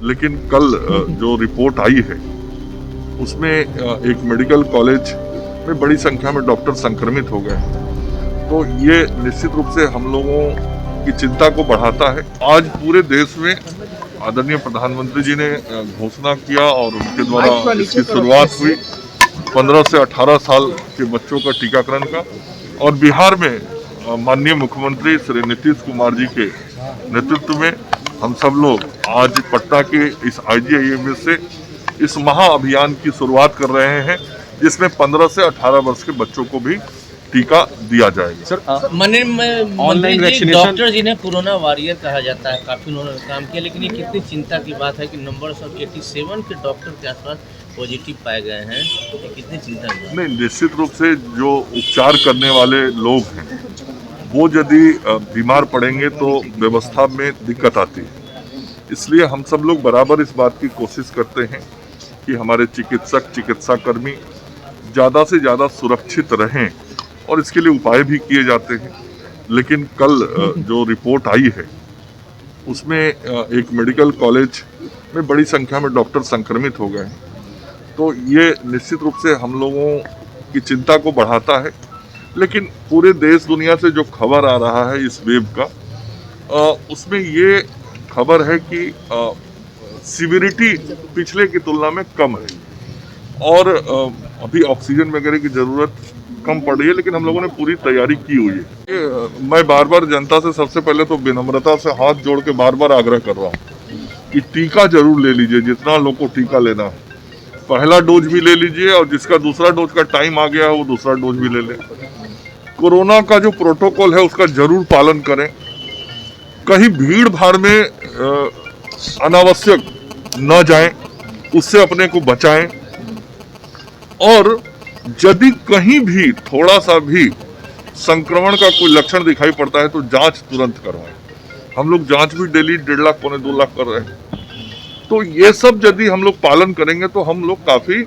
लेकिन कल जो रिपोर्ट आई है उसमें एक मेडिकल कॉलेज में बड़ी संख्या में डॉक्टर संक्रमित हो गए। तो ये निश्चित रूप से हम लोगों की चिंता को बढ़ाता है। आज पूरे देश में आदरणीय प्रधानमंत्री जी ने घोषणा किया और उनके द्वारा इसकी शुरुआत हुई 15 से 18 साल के बच्चों का टीकाकरण का। और बिहार में माननीय मुख्यमंत्री श्री नीतीश कुमार जी के नेतृत्व में हम सब लोग आज पटना के इस IGIMS से इस महाअभियान की शुरुआत कर रहे हैं, जिसमें 15 से 18 वर्ष के बच्चों को भी टीका दिया जाएगा। सर ऑनलाइन वैक्सीनेशन डॉक्टर जिन्हें कोरोना वॉरियर कहा जाता है, काफी उन्होंने काम किया, लेकिन ये कितनी चिंता की बात है कि नंबर 87 के डॉक्टर के आसपास पॉजिटिव पाए गए हैं। ये कितनी चिंता की बात है? नहीं, निश्चित रूप से जो उपचार करने वाले लोग हैं वो यदि बीमार पड़ेंगे तो व्यवस्था में दिक्कत आती है। इसलिए हम सब लोग बराबर इस बात की कोशिश करते हैं कि हमारे चिकित्सक चिकित्साकर्मी ज़्यादा से ज़्यादा सुरक्षित रहें और इसके लिए उपाय भी किए जाते हैं। लेकिन कल जो रिपोर्ट आई है उसमें एक मेडिकल कॉलेज में बड़ी संख्या में डॉक्टर संक्रमित हो गए हैं। तो ये निश्चित रूप से हम लोगों की चिंता को बढ़ाता है। लेकिन पूरे देश दुनिया से जो खबर आ रहा है इस वेव का, उसमें ये खबर है कि सीवियरिटी पिछले की तुलना में कम है और अभी ऑक्सीजन वगैरह की ज़रूरत कम पड़ रही है, लेकिन हम लोगों ने पूरी तैयारी की हुई है। मैं बार बार जनता से सबसे पहले तो विनम्रता से हाथ जोड़ के बार बार आग्रह कर रहा हूँ कि टीका जरूर ले लीजिए, जितना लोग को टीका लेना है। पहला डोज भी ले लीजिए और जिसका दूसरा डोज का टाइम आ गया है वो दूसरा डोज भी ले ले। कोरोना का जो प्रोटोकॉल है उसका जरूर पालन करें। कहीं भीड़ भाड़ में अनावश्यक न जाएं, उससे अपने को बचाएं। और यदि कहीं भी थोड़ा सा भी संक्रमण का कोई लक्षण दिखाई पड़ता है तो जांच तुरंत करवाएं। हम लोग जांच भी डेली 1.5 लाख पौने 2 लाख कर रहे हैं। तो ये सब यदि हम लोग पालन करेंगे तो हम लोग काफी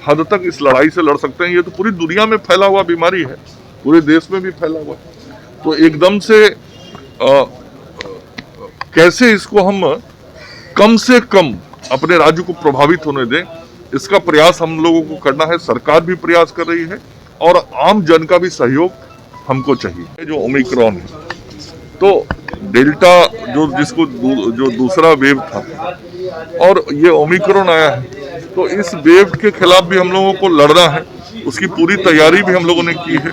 हद तक इस लड़ाई से लड़ सकते हैं। ये तो पूरी दुनिया में फैला हुआ बीमारी है, पूरे देश में भी फैला हुआ है। तो एकदम से कैसे इसको हम कम से कम अपने राज्य को प्रभावित होने दें, इसका प्रयास हम लोगों को करना है। सरकार भी प्रयास कर रही है और आम जन का भी सहयोग हमको चाहिए। जो ओमिक्रॉन है तो डेल्टा जो दूसरा वेव था और ये ओमिक्रॉन आया है, तो इस वेव के खिलाफ भी हम लोगों को लड़ना है। उसकी पूरी तैयारी भी हम लोगों ने की है।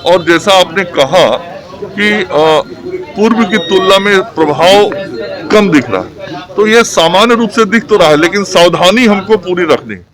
और जैसा आपने कहा कि पूर्व की तुलना में प्रभाव कम दिख रहा है, तो ये सामान्य रूप से दिख तो रहा है, लेकिन सावधानी हमको पूरी रखनी है।